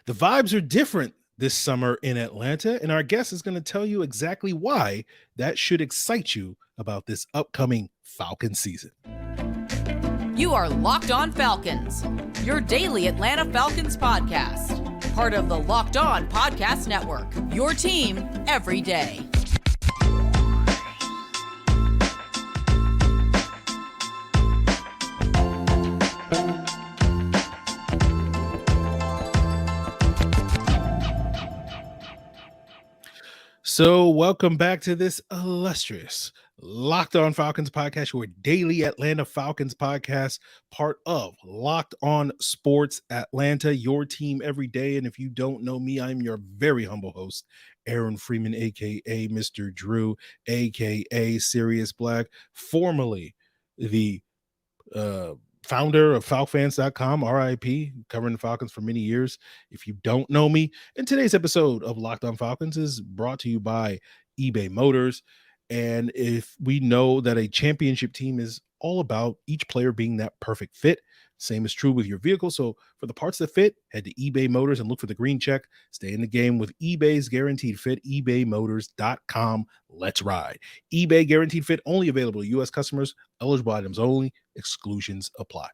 The vibes are different this summer in Atlanta, and our guest is going to tell you exactly why that should excite you about this upcoming Falcon season. You are Locked On Falcons, your daily Atlanta Falcons podcast. Part of the Locked On Podcast Network, your team every day. So welcome back to this illustrious Locked On Falcons podcast, your daily Atlanta Falcons podcast, part of Locked On Sports Atlanta, your team every day. And if you don't know me, I'm your very humble host, Aaron Freeman, a.k.a. Mr. Drew, a.k.a. Sirius Black, formerly the founder of FalcFans.com, RIP, covering the Falcons for many years. If you don't know me, and today's episode of Locked On Falcons is brought to you by eBay Motors. And if we know that a championship team is all about each player being that perfect fit, same is true with your vehicle. So for the parts that fit, head to eBay Motors and look for the green check. Stay in the game with eBay's Guaranteed Fit, ebaymotors.com. Let's ride. eBay Guaranteed Fit only available to U.S. customers, eligible items only, exclusions apply.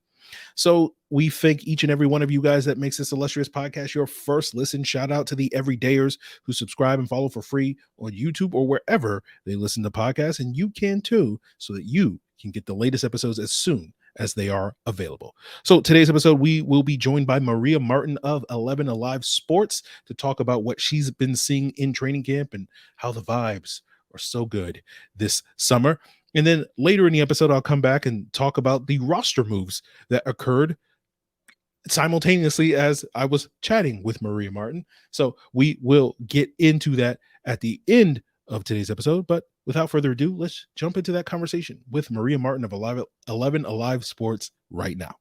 So we thank each and every one of you guys that makes this illustrious podcast your first listen. Shout out to the everydayers who subscribe and follow for free on YouTube or wherever they listen to podcasts. And you can too, so that you can get the latest episodes as soon as they are available. So today's episode, we will be joined by Maria Martin of 11 Alive Sports to talk about what she's been seeing in training camp and how the vibes are so good this summer. And then later in the episode, I'll come back and talk about the roster moves that occurred simultaneously as I was chatting with Maria Martin. So we will get into that at the end of today's episode. But without further ado, let's jump into that conversation with Maria Martin of 11 Alive Sports right now.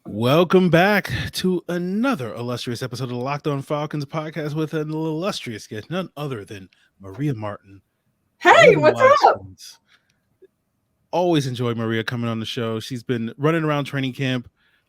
Welcome back to another illustrious episode of the Locked On Falcons podcast with an illustrious guest, none other than Maria Martin. Hey, what's up? Sports. Always enjoy Maria coming on the show. She's been running around training camp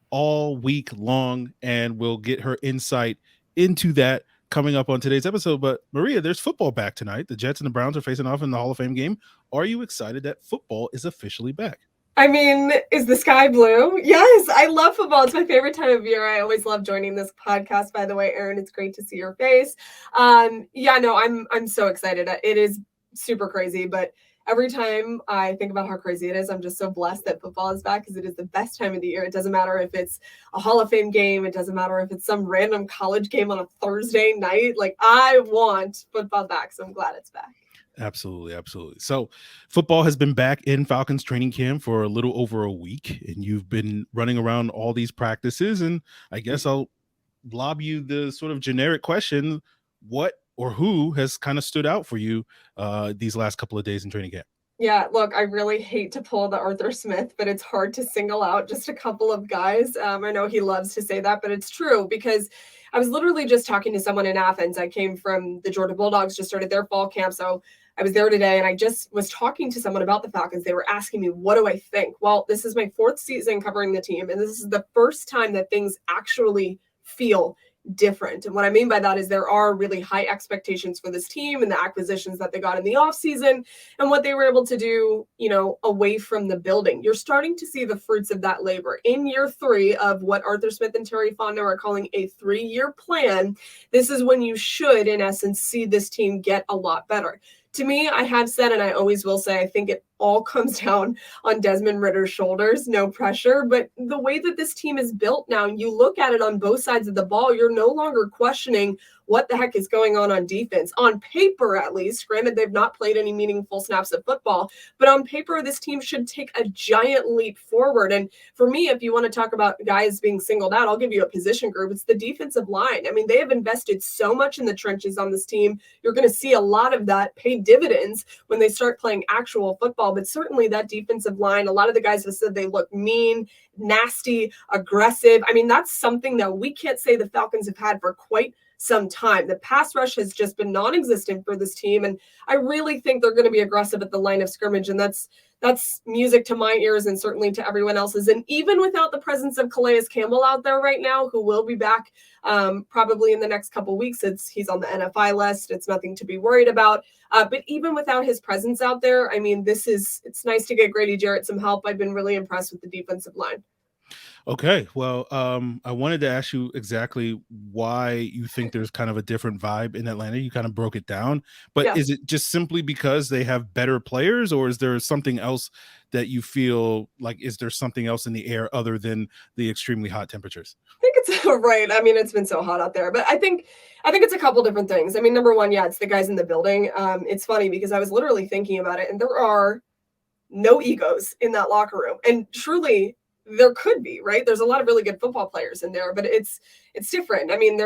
all week long, and we'll get her insight into that coming up on today's episode. But Maria, there's football back tonight. The Jets and the Browns are facing off in the Hall of Fame game. Are you excited that football is officially back? I mean, is the sky blue? Yes, I love football. It's my favorite time of year. I always love joining this podcast, by the way, Aaron. It's great to see your face. I'm so excited. It is super crazy, but every time I think about how crazy it is, I'm just so blessed that football is back because it is the best time of the year. It doesn't matter if it's a Hall of Fame game. It doesn't matter if it's some random college game on a Thursday night. Like, I want football back, so I'm glad it's back. Absolutely. So football has been back in Falcons training camp for a little over a week, and you've been running around all these practices. And I guess I'll lob you the sort of generic question, what or who has kind of stood out for you these last couple of days in training camp? Yeah, look, I really hate to pull the Arthur Smith, but it's hard to single out just a couple of guys. I know he loves to say that, but it's true because I was literally just talking to someone in Athens. I came from the Georgia Bulldogs, just started their fall camp. So I was there today and I just was talking to someone about the Falcons. They were asking me, what do I think? Well, this is my fourth season covering the team, and this is the first time that things actually feel different. And what I mean by that is there are really high expectations for this team and the acquisitions that they got in the offseason and what they were able to do, away from the building. You're starting to see the fruits of that labor. In year 3 of what Arthur Smith and Terry Fonda are calling a 3-year plan, this is when you should, in essence, see this team get a lot better. To me, I have said, and I always will say, I think it all comes down on Desmond Ridder's shoulders, no pressure. But the way that this team is built now, you look at it on both sides of the ball, you're no longer questioning what the heck is going on defense. On paper, at least, granted, they've not played any meaningful snaps of football, but on paper, this team should take a giant leap forward. And for me, if you want to talk about guys being singled out, I'll give you a position group. It's the defensive line. I mean, they have invested so much in the trenches on this team. You're going to see a lot of that pay dividends when they start playing actual football. But certainly that defensive line, a lot of the guys have said they look mean, nasty, aggressive. I mean, that's something that we can't say the Falcons have had for quite some time. The pass rush has just been non-existent for this team, and I really think they're going to be aggressive at the line of scrimmage, and that's that's music to my ears and certainly to everyone else's. And even without the presence of Calais Campbell out there right now, who will be back probably in the next couple weeks, he's on the NFI list. It's nothing to be worried about. But even without his presence out there, I mean, it's nice to get Grady Jarrett some help. I've been really impressed with the defensive line. Okay, well, I wanted to ask you exactly why you think there's kind of a different vibe in Atlanta. You kind of broke it down, but Yeah. is it just simply because they have better players, or is there something else that you feel like, is there something else in the air other than the extremely hot temperatures? I think it's right. I mean, it's been so hot out there, but I think it's a couple different things. I mean, number one, yeah, it's the guys in the building. It's funny because I was literally thinking about it, and there are no egos in that locker room, and truly there could be, right? There's a lot of really good football players in there, but it's different. I mean,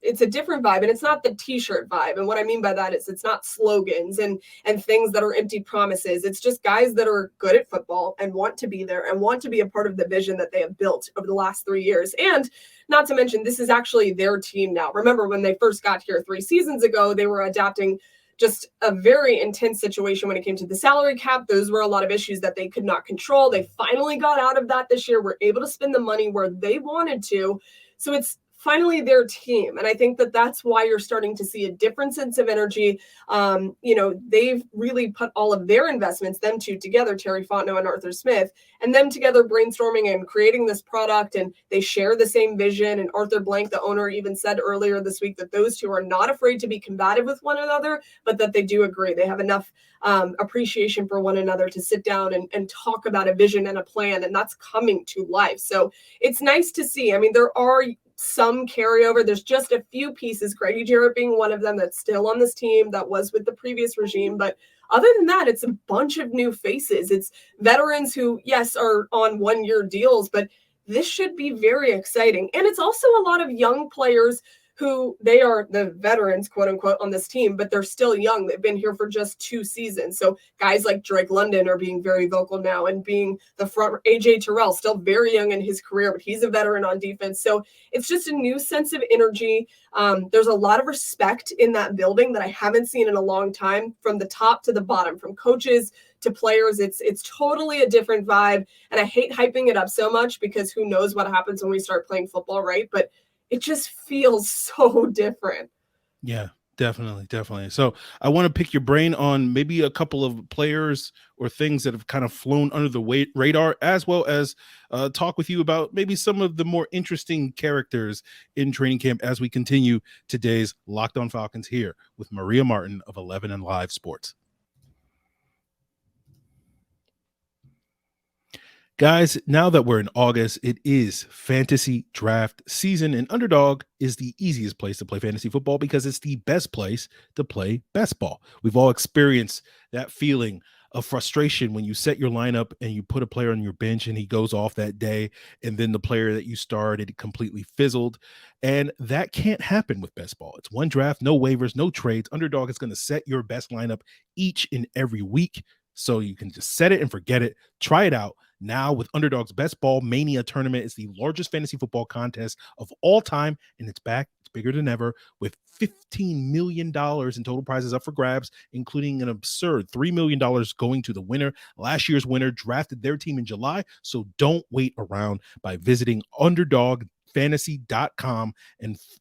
it's a different vibe, and it's not the t-shirt vibe. And what I mean by that is it's not slogans and things that are empty promises. It's just guys that are good at football and want to be there and want to be a part of the vision that they have built over the last 3 years. And not to mention, this is actually their team now. Remember when they first got here 3 seasons ago, they were adapting just a very intense situation when it came to the salary cap. Those were a lot of issues that they could not control. They finally got out of that this year. Were able to spend the money where they wanted to. So it's finally their team. And I think that that's why you're starting to see a different sense of energy. They've really put all of their investments, them two together, Terry Fontenot and Arthur Smith, and them together brainstorming and creating this product. And they share the same vision. And Arthur Blank, the owner, even said earlier this week that those two are not afraid to be combative with one another, but that they do agree. They have enough appreciation for one another to sit down and talk about a vision and a plan. And that's coming to life. So it's nice to see. I mean, there are some carryover. There's just a few pieces, Grady Jarrett being one of them, that's still on this team that was with the previous regime. But other than that, it's a bunch of new faces. It's veterans who, yes, are on 1-year deals, but this should be very exciting. And it's also a lot of young players who they are the veterans, quote unquote, on this team, but they're still young. They've been here for just 2 seasons. So guys like Drake London are being very vocal now and being the front. AJ Terrell, still very young in his career, but he's a veteran on defense. So it's just a new sense of energy. There's a lot of respect in that building that I haven't seen in a long time, from the top to the bottom, from coaches to players. It's totally a different vibe. And I hate hyping it up so much because who knows what happens when we start playing football, right? But it just feels so different. Yeah, definitely. So I want to pick your brain on maybe a couple of players or things that have kind of flown under the radar, as well as talk with you about maybe some of the more interesting characters in training camp as we continue today's Locked On Falcons here with Maria Martin of 11 and Live Sports. Guys, now that we're in August, it is fantasy draft season, and Underdog is the easiest place to play fantasy football because it's the best place to play best ball. We've all experienced that feeling of frustration when you set your lineup and you put a player on your bench and he goes off that day, and then the player that you started completely fizzled. And that can't happen with best ball. It's one draft, no waivers, no trades. Underdog is going to set your best lineup each and every week, so you can just set it and forget it. Try it out now with Underdog's Best Ball Mania tournament. It's the largest fantasy football contest of all time, and it's back. It's bigger than ever, with $15 million in total prizes up for grabs, including an absurd $3 million going to the winner. Last year's winner drafted their team in July, so don't wait around by visiting underdogfantasy.com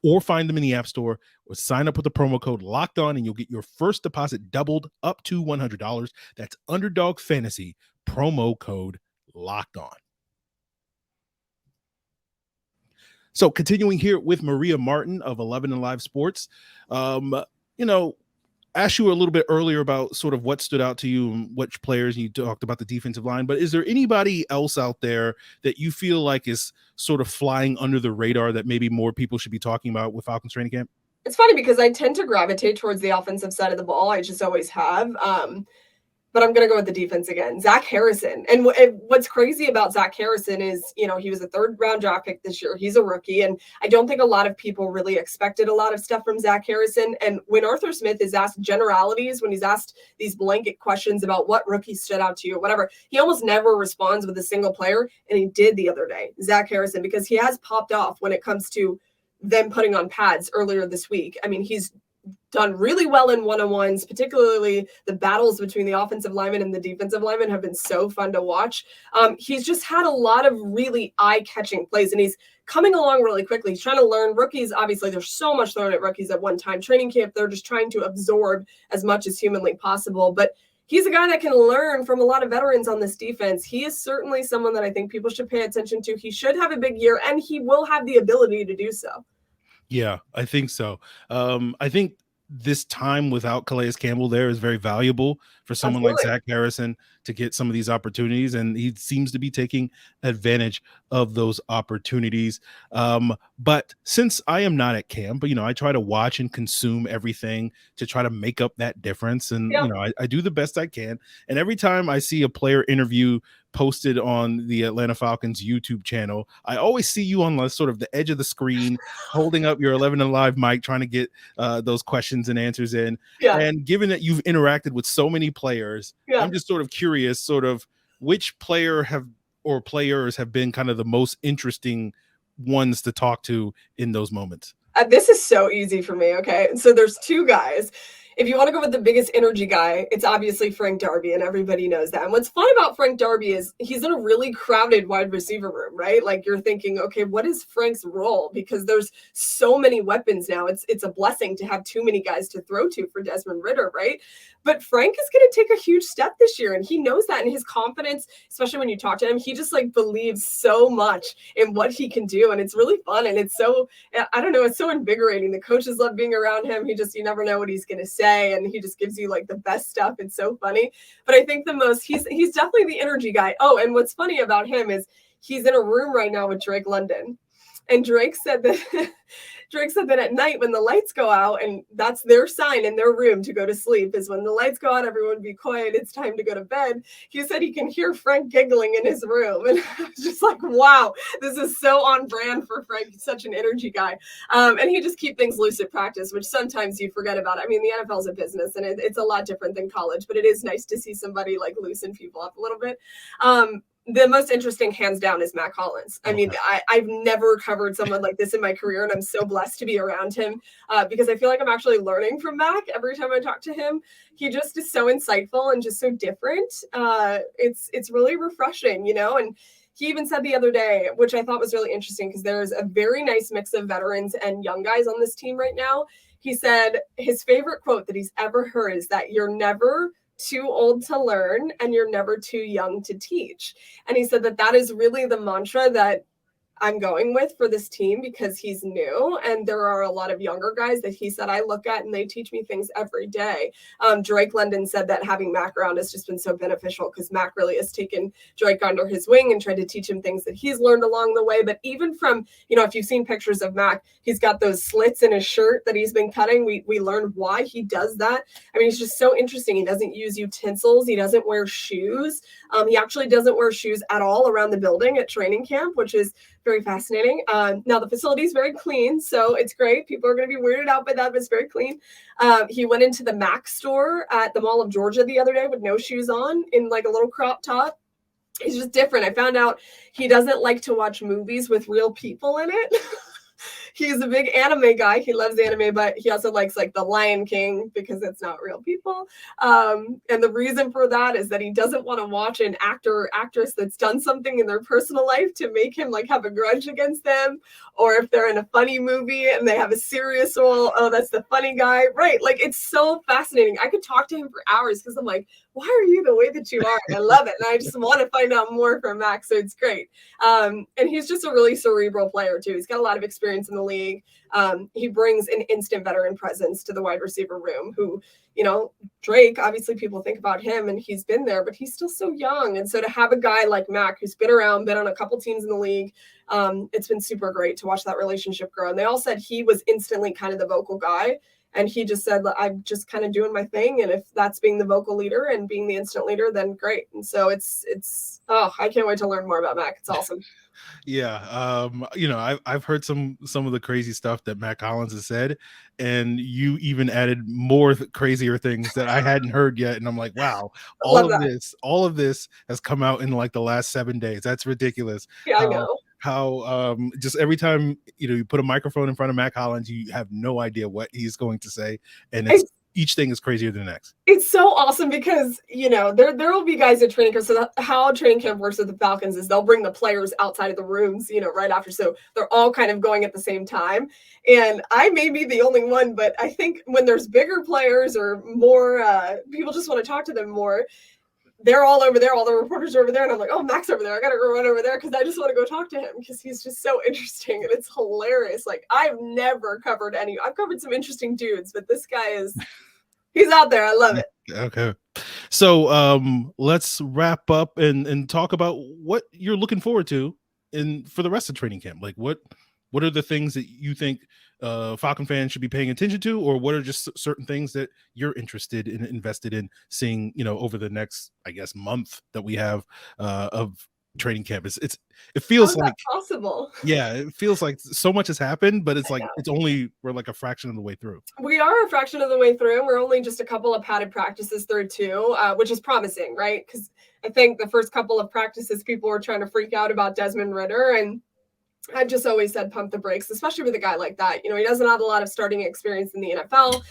or find them in the App Store, or sign up with the promo code Locked On, and you'll get your first deposit doubled up to $100. That's Underdog Fantasy, promo code Locked On. So continuing here with Maria Martin of 11 and Live Sports, asked you a little bit earlier about sort of what stood out to you and which players, and you talked about the defensive line, but is there anybody else out there that you feel like is sort of flying under the radar that maybe more people should be talking about with Falcons training camp? It's funny because I tend to gravitate towards the offensive side of the ball. I just always have. But I'm going to go with the defense again. Zach Harrison. And what's crazy about Zach Harrison is, he was a 3rd-round draft pick this year. He's a rookie. And I don't think a lot of people really expected a lot of stuff from Zach Harrison. And when Arthur Smith is asked generalities, when he's asked these blanket questions about what rookie stood out to you or whatever, he almost never responds with a single player. And he did the other day, Zach Harrison, because he has popped off when it comes to them putting on pads earlier this week. I mean, he's done really well in one-on-ones, particularly the battles between the offensive linemen and the defensive linemen have been so fun to watch. He's just had a lot of really eye-catching plays, and he's coming along really quickly. He's trying to learn. Rookies, obviously, there's so much thrown at rookies at one time. Training camp, they're just trying to absorb as much as humanly possible. But he's a guy that can learn from a lot of veterans on this defense. He is certainly someone that I think people should pay attention to. He should have a big year, and he will have the ability to do so. Yeah, I think so. I think this time without Calais Campbell there is very valuable for someone like Zach Harrison to get some of these opportunities, and he seems to be taking advantage of those opportunities. But since I am not at camp, I try to watch and consume everything to try to make up that difference. And, I do the best I can. And every time I see a player interview posted on the Atlanta Falcons YouTube channel, I always see you on the sort of the edge of the screen holding up your 11 and Live mic, trying to get those questions and answers in. And given that you've interacted with so many players, I'm just sort of curious, sort of which player players have been kind of the most interesting ones to talk to in those moments. This is so easy for me. Okay. So there's two guys. If you want to go with the biggest energy guy, it's obviously Frank Darby, and everybody knows that. And what's fun about Frank Darby is he's in a really crowded wide receiver room, right? Like you're thinking, okay, what is Frank's role? Because there's so many weapons now. It's a blessing to have too many guys to throw to for Desmond Ridder, right? But Frank is going to take a huge step this year, and he knows that. And his confidence, especially when you talk to him, he just like believes so much in what he can do. And it's really fun. And it's so, I don't know, it's so invigorating. The coaches love being around him. You never know what he's going to say. And he just gives you like the best stuff. It's so funny. But I think he's definitely the energy guy. Oh, and what's funny about him is he's in a room right now with Drake London. And Drake said that at night when the lights go out, and that's their sign in their room to go to sleep, is when the lights go out, everyone be quiet, it's time to go to bed. He said he can hear Frank giggling in his room. And I was just like, wow, this is so on brand for Frank. He's such an energy guy. And he just keeps things loose at practice, which sometimes you forget about. I mean, the NFL is a business, and it's a lot different than college, but it is nice to see somebody like loosen people up a little bit. The most interesting, hands down, is Mack Hollins. I mean, I've never covered someone like this in my career, and I'm so blessed to be around him because I feel like I'm actually learning from Mack every time I talk to him. He just is so insightful and just so different. It's really refreshing, and he even said the other day, which I thought was really interesting because there's a very nice mix of veterans and young guys on this team right now. He said his favorite quote that he's ever heard is that you're never too old to learn and you're never too young to teach. And he said that is really the mantra that I'm going with for this team because he's new. And there are a lot of younger guys that he said I look at and they teach me things every day. Drake London said that having Mack around has just been so beneficial because Mack really has taken Drake under his wing and tried to teach him things that he's learned along the way. But even from, if you've seen pictures of Mack, he's got those slits in his shirt that he's been cutting. We learned why he does that. I mean, he's just so interesting. He doesn't use utensils. He doesn't wear shoes. He actually doesn't wear shoes at all around the building at training camp, which is very fascinating. Now the facility is very clean, so it's great. People are going to be weirded out by that, but it's very clean. He went into the Mack store at the Mall of Georgia the other day with no shoes on in like a little crop top. He's just different. I found out he doesn't like to watch movies with real people in it. He's a big anime guy. He loves anime, but he also likes like The Lion King because it's not real people. And the reason for that is that he doesn't want to watch an actor or actress that's done something in their personal life to make him like have a grudge against them. Or if they're in a funny movie and they have a serious role, oh, that's the funny guy. Right. Like it's so fascinating. I could talk to him for hours because I'm like, why are you the way that you are? And I love it. And I just want to find out more from Max. So it's great. And he's just a really cerebral player too. He's got a lot of experience in the league. He brings an instant veteran presence to the wide receiver room who, Drake, obviously people think about him and he's been there, but he's still so young. And so to have a guy like Mack, who's been around, been on a couple teams in the league, it's been super great to watch that relationship grow. And they all said he was instantly kind of the vocal guy. And he just said, I'm just kind of doing my thing. And if that's being the vocal leader and being the instant leader, then great. And so I can't wait to learn more about Mack. It's awesome. Yeah. I've heard some of the crazy stuff that Mack Hollins has said, and you even added more crazier things that I hadn't heard yet. And I'm like, wow, all of this has come out in like the last 7 days. That's ridiculous. Yeah, I know. how just every time you put a microphone in front of Mack Hollins, you have no idea what he's going to say, and each thing is crazier than the next. It's so awesome because there will be guys at training camp. So how training camp works with the Falcons is they'll bring the players outside of the rooms, right after. So they're all kind of going at the same time. And I may be the only one, but I think when there's bigger players or more people just want to talk to them more, they're all over there. All the reporters are over there. And I'm like, oh, Mack's over there. I got to go run over there because I just want to go talk to him because he's just so interesting. And it's hilarious. Like, I've never covered I've covered some interesting dudes, but this guy he's out there. I love it. Okay. So let's wrap up and talk about what you're looking forward to for the rest of training camp. Like what are the things that you think Falcon fans should be paying attention to, or what are just certain things that you're interested in, invested in seeing, over the next, I guess, month that we have of training camp? It feels like possible. Yeah, it feels like so much has happened, but it's like we're like a fraction of the way through. We are a fraction of the way through. We're only just a couple of padded practices through too, which is promising, right? Because I think the first couple of practices people were trying to freak out about Desmond Ridder, and I've just always said pump the brakes, especially with a guy like that. He doesn't have a lot of starting experience in the NFL.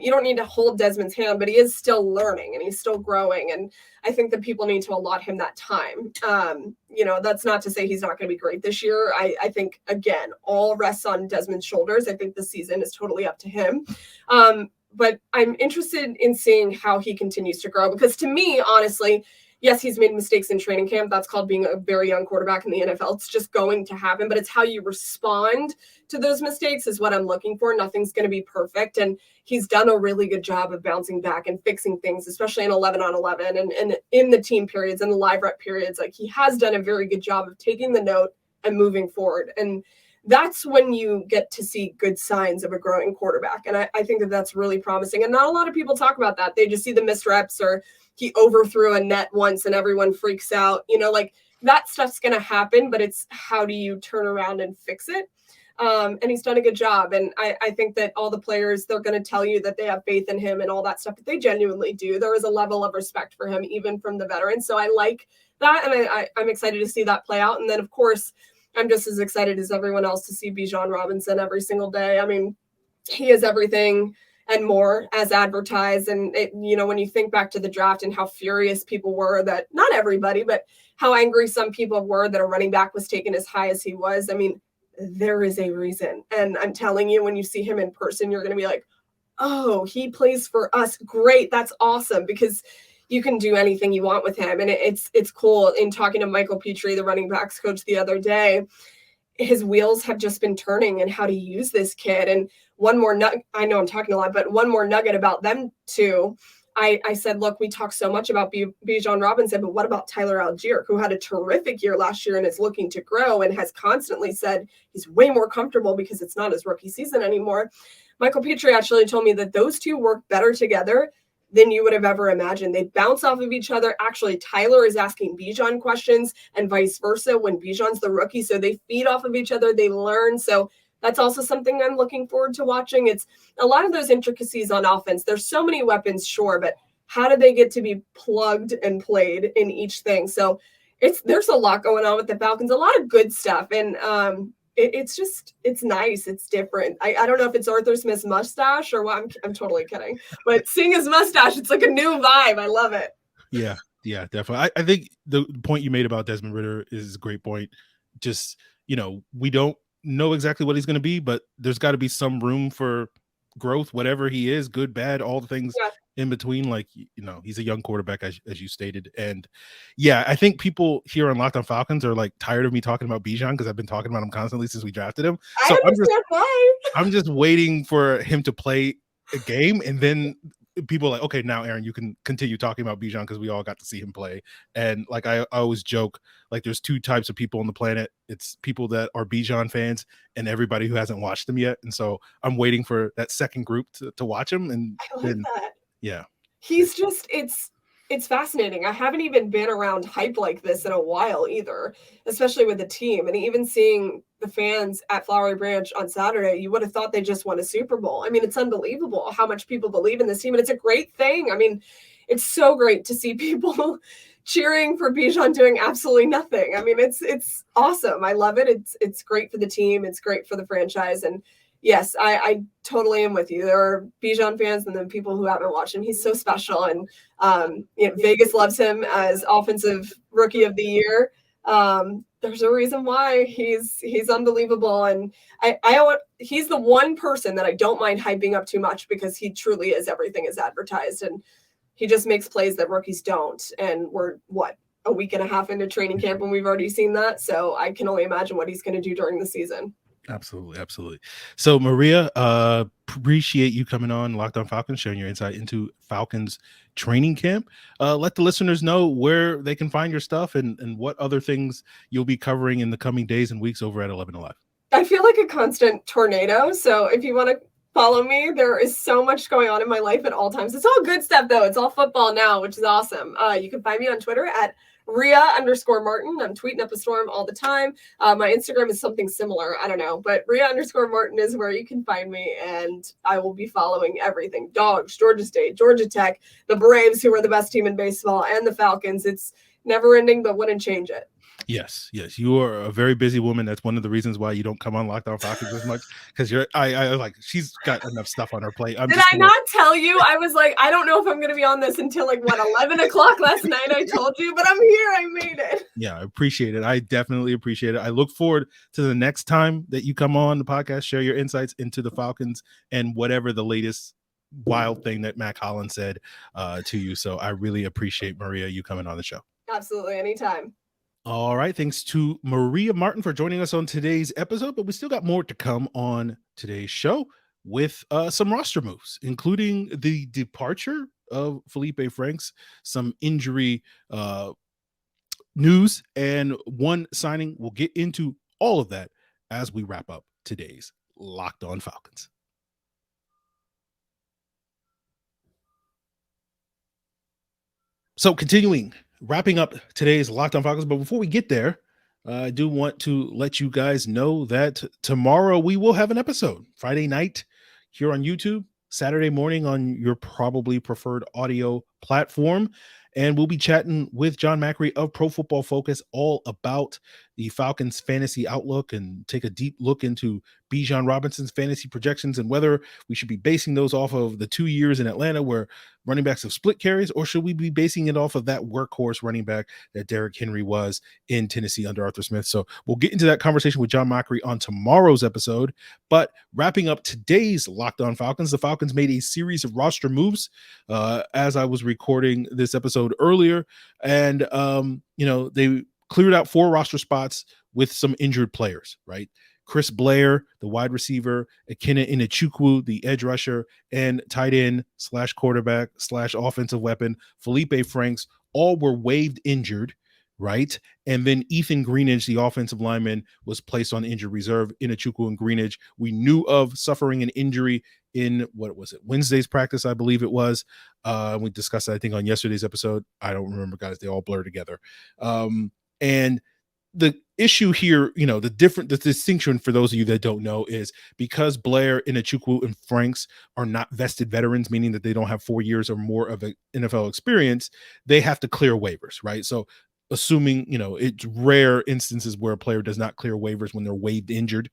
You don't need to hold Desmond's hand, but he is still learning and he's still growing. And I think that people need to allot him that time. That's not to say he's not going to be great this year. I think, again, all rests on Desmond's shoulders. I think the season is totally up to him. But I'm interested in seeing how he continues to grow, because to me, honestly, yes, he's made mistakes in training camp. That's called being a very young quarterback in the NFL. It's just going to happen, but it's how you respond to those mistakes is what I'm looking for. Nothing's going to be perfect. And he's done a really good job of bouncing back and fixing things, especially in 11-on-11 and in the team periods and the live rep periods. Like, he has done a very good job of taking the note and moving forward. And that's when you get to see good signs of a growing quarterback. And I think that that's really promising. And not a lot of people talk about that. They just see the missed reps, or he overthrew a net once and everyone freaks out. Like, that stuff's going to happen, but it's how do you turn around and fix it? And he's done a good job. And I think that all the players, they're going to tell you that they have faith in him and all that stuff, but they genuinely do. There is a level of respect for him, even from the veterans. So I like that. And I'm excited to see that play out. And then, of course, I'm just as excited as everyone else to see Bijan Robinson every single day. I mean, he is everything and more as advertised. And when you think back to the draft and how furious people were, that not everybody, but how angry some people were that a running back was taken as high as he was. I mean, there is a reason. And I'm telling you, when you see him in person, you're going to be like, oh, he plays for us. Great. That's awesome. Because you can do anything you want with him. And it's cool. In talking to Michael Petrie, the running backs coach, the other day, his wheels have just been turning and how to use this kid. And one more nugget, I know I'm talking a lot, but one more nugget about them too. I said, look, we talk so much about Bijan Robinson, but what about Tyler Algier, who had a terrific year last year and is looking to grow and has constantly said he's way more comfortable because it's not his rookie season anymore. Michael Petrie actually told me that those two work better together than you would have ever imagined. They bounce off of each other. Actually, Tyler is asking Bijan questions and vice versa when Bijan's the rookie. So they feed off of each other. They learn. So that's also something I'm looking forward to watching. It's a lot of those intricacies on offense. There's so many weapons, sure, but how do they get to be plugged and played in each thing? So there's a lot going on with the Falcons, a lot of good stuff. And it's nice. It's different. I don't know if it's Arthur Smith's mustache or what. I'm totally kidding. But seeing his mustache, it's like a new vibe. I love it. Yeah, definitely. I think the point you made about Desmond Ridder is a great point. Just, we don't know exactly what he's going to be, but there's got to be some room for growth, whatever he is, good, bad, all the things in between. Like, he's a young quarterback, as you stated. And yeah, I think people here on Locked on Falcons are like tired of me talking about Bijan because I've been talking about him constantly since we drafted him. So I'm just waiting for him to play a game, and then people are like, okay, now Aaron, you can continue talking about Bijan because we all got to see him play. And like I always joke, like there's two types of people on the planet. It's people that are Bijan fans and everybody who hasn't watched him yet. And so I'm waiting for that second group to watch him. And then, yeah, he's just it's fascinating. I haven't even been around hype like this in a while either, especially with the team. And even seeing the fans at Flowery Branch on Saturday, you would have thought they just won a Super Bowl. I mean, it's unbelievable how much people believe in this team, and it's a great thing. I mean, it's so great to see people cheering for Bijan doing absolutely nothing. I mean, it's awesome. I love it. It's great for the team. It's great for the franchise. And yes, I totally am with you. There are Bijan fans and then people who haven't watched him. He's so special. And Vegas loves him as offensive rookie of the year. There's a reason why he's unbelievable. And he's the one person that I don't mind hyping up too much, because he truly is everything is advertised. And he just makes plays that rookies don't. And we're a week and a half into training camp and we've already seen that. So I can only imagine what he's going to do during the season. Absolutely. So Maria, appreciate you coming on Locked On Falcons, sharing your insight into Falcons training camp. Let the listeners know where they can find your stuff and what other things you'll be covering in the coming days and weeks over at 11 Alive. I feel like a constant tornado. So if you want to follow me, there is so much going on in my life at all times. It's all good stuff though. It's all football now, which is awesome. You can find me on Twitter at Rhea_Martin. I'm tweeting up a storm all the time. My Instagram is something similar. I don't know, but Rhea_Martin is where you can find me, and I will be following everything. Dogs, Georgia State, Georgia Tech, the Braves, who are the best team in baseball, and the Falcons. It's never ending, but wouldn't change it. Yes. You are a very busy woman. That's one of the reasons why you don't come on Locked On Falcons as much, because I like, she's got enough stuff on her plate. Did I not tell you? I was like, I don't know if I'm going to be on this until 11 o'clock last night. I told you, but I'm here. I made it. Yeah, I appreciate it. I definitely appreciate it. I look forward to the next time that you come on the podcast, share your insights into the Falcons and whatever the latest wild thing that Mack Hollins said to you. So I really appreciate, Maria, you coming on the show. Absolutely. Anytime. All right. Thanks to Maria Martin for joining us on today's episode, but we still got more to come on today's show with some roster moves, including the departure of Feleipe Franks, some injury news, and one signing. We'll get into all of that as we wrap up today's Locked On Falcons. So wrapping up today's Locked On Falcons, but before we get there, I do want to let you guys know that tomorrow we will have an episode. Friday night here on YouTube, Saturday morning on your probably preferred audio platform. And we'll be chatting with John Macri of Pro Football Focus all about the Falcons fantasy outlook and take a deep look into Bijan Robinson's fantasy projections and whether we should be basing those off of the 2 years in Atlanta where running backs have split carries, or should we be basing it off of that workhorse running back that Derrick Henry was in Tennessee under Arthur Smith. So we'll get into that conversation with John Macri on tomorrow's episode. But wrapping up today's Locked On Falcons, the Falcons made a series of roster moves as I was recording this episode earlier. And, they cleared out 4 roster spots with some injured players, right? Chris Blair, the wide receiver, Ikenna Enechukwu, the edge rusher, and tight end / quarterback / offensive weapon, Feleipe Franks, all were waived injured, right? And then Ethan Greenidge, the offensive lineman, was placed on injured reserve. Enechukwu and Greenidge, we knew of suffering an injury in, Wednesday's practice, I believe it was. We discussed that, I think, on yesterday's episode. I don't remember, guys. They all blur together. And the issue here, the distinction for those of you that don't know is because Blair, Enechukwu, and Franks are not vested veterans, meaning that they don't have 4 years or more of an NFL experience, they have to clear waivers, right? So assuming, it's rare instances where a player does not clear waivers when they're waived injured.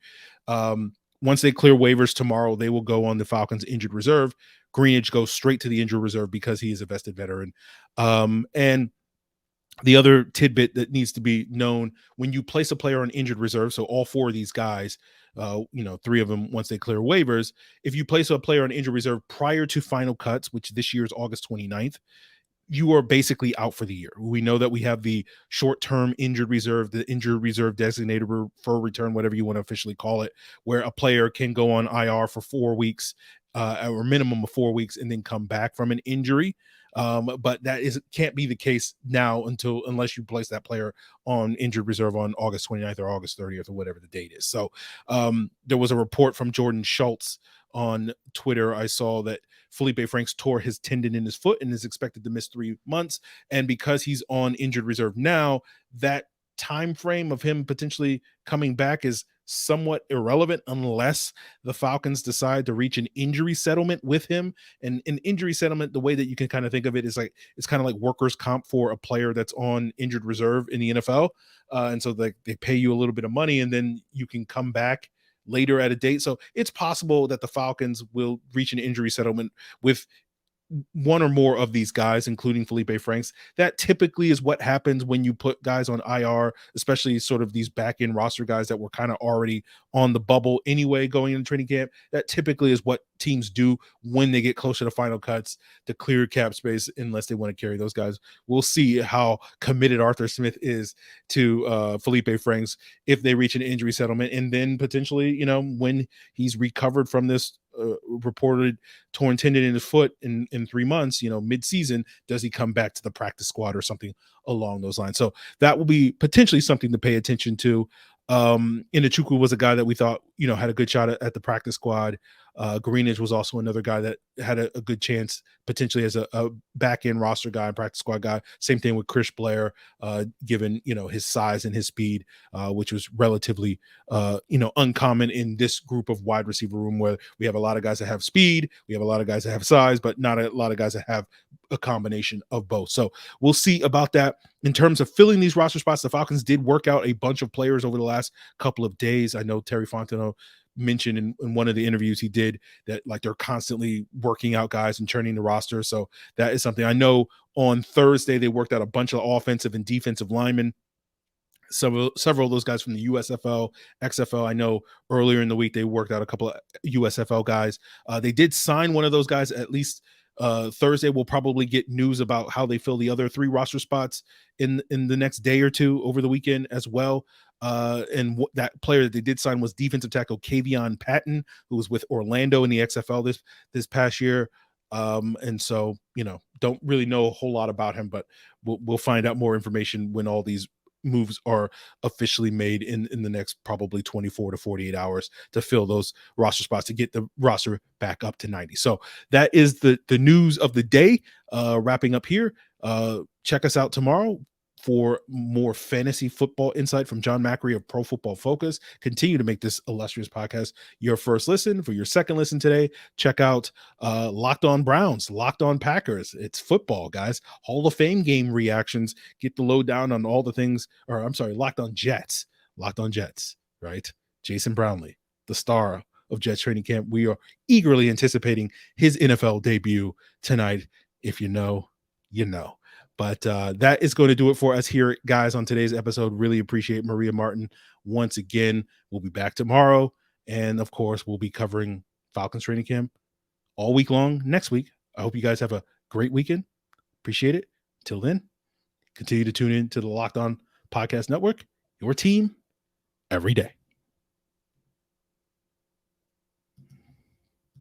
Once they clear waivers tomorrow, they will go on the Falcons injured reserve. Greenidge goes straight to the injured reserve because he is a vested veteran. And the other tidbit that needs to be known, when you place a player on injured reserve, so all 4 of these guys, 3 of them once they clear waivers, if you place a player on injured reserve prior to final cuts, which this year is August 29th, you are basically out for the year. We know that we have the short-term injured reserve, the injured reserve designated for return, whatever you want to officially call it, where a player can go on IR for 4 weeks, or minimum of 4 weeks, and then come back from an injury. But that can't be the case now unless you place that player on injured reserve on August 29th or August 30th or whatever the date is. So there was a report from Jordan Schultz on Twitter. I saw that Feleipe Franks tore his tendon in his foot and is expected to miss 3 months. And because he's on injured reserve now, that time frame of him potentially coming back is somewhat irrelevant unless the Falcons decide to reach an injury settlement with him. And an injury settlement, the way that you can kind of think of it is like, it's kind of like workers' comp for a player that's on injured reserve in the NFL. And so they pay you a little bit of money and then you can come back later at a date. So it's possible that the Falcons will reach an injury settlement with one or more of these guys, including Feleipe Franks. That typically is what happens when you put guys on IR, especially sort of these back end roster guys that were kind of already on the bubble anyway going into training camp. That typically is what teams do when they get closer to final cuts to clear cap space, unless they want to carry those guys. We'll see how committed Arthur Smith is to Feleipe Franks if they reach an injury settlement, and then potentially, you know, when he's recovered from this reported torn tendon in his foot in 3 months, you know, mid-season, does he come back to the practice squad or something along those lines? So that will be potentially something to pay attention to. Enechukwu was a guy that we thought, you know, had a good shot at the practice squad. Greenidge was also another guy that had a good chance potentially as a back-end roster guy and practice squad guy. Same thing with Chris Blair, given, you know, his size and his speed, which was relatively, you know, uncommon in this group of wide receiver room, where we have a lot of guys that have speed, we have a lot of guys that have size, but not a lot of guys that have a combination of both. So we'll see about that. In terms of filling these roster spots, the Falcons did work out a bunch of players over the last couple of days. I know Terry Fontenot mentioned in one of the interviews he did that, like, they're constantly working out guys and churning the roster. So that is something. I know on Thursday they worked out a bunch of offensive and defensive linemen. Several of those guys from the USFL, XFL. I know earlier in the week they worked out a couple of USFL guys. They did sign one of those guys at least. Thursday we'll probably get news about how they fill the other 3 roster spots in the next day or two over the weekend as well. And that player that they did sign was defensive tackle Caeveon Patton, who was with Orlando in the XFL this past year. And so, you know, don't really know a whole lot about him, but we'll find out more information when all these moves are officially made in the next probably 24 to 48 hours to fill those roster spots to get the roster back up to 90. So that is the news of the day. Wrapping up here. Check us out tomorrow for more fantasy football insight from John Macri of Pro Football Focus. Continue to make this illustrious podcast your first listen. For your second listen today, check out Locked On Browns, Locked On Packers. It's football, guys. Hall of Fame game reactions. Get the lowdown on all the things, or I'm sorry, Locked On Jets, right? Jason Brownlee, the star of Jets training camp. We are eagerly anticipating his NFL debut tonight. If you know, you know. But that is going to do it for us here, guys, on today's episode. Really appreciate Maria Martin once again. We'll be back tomorrow. And, of course, we'll be covering Falcons training camp all week long next week. I hope you guys have a great weekend. Appreciate it. Till then, continue to tune in to the Locked On Podcast Network, your team every day.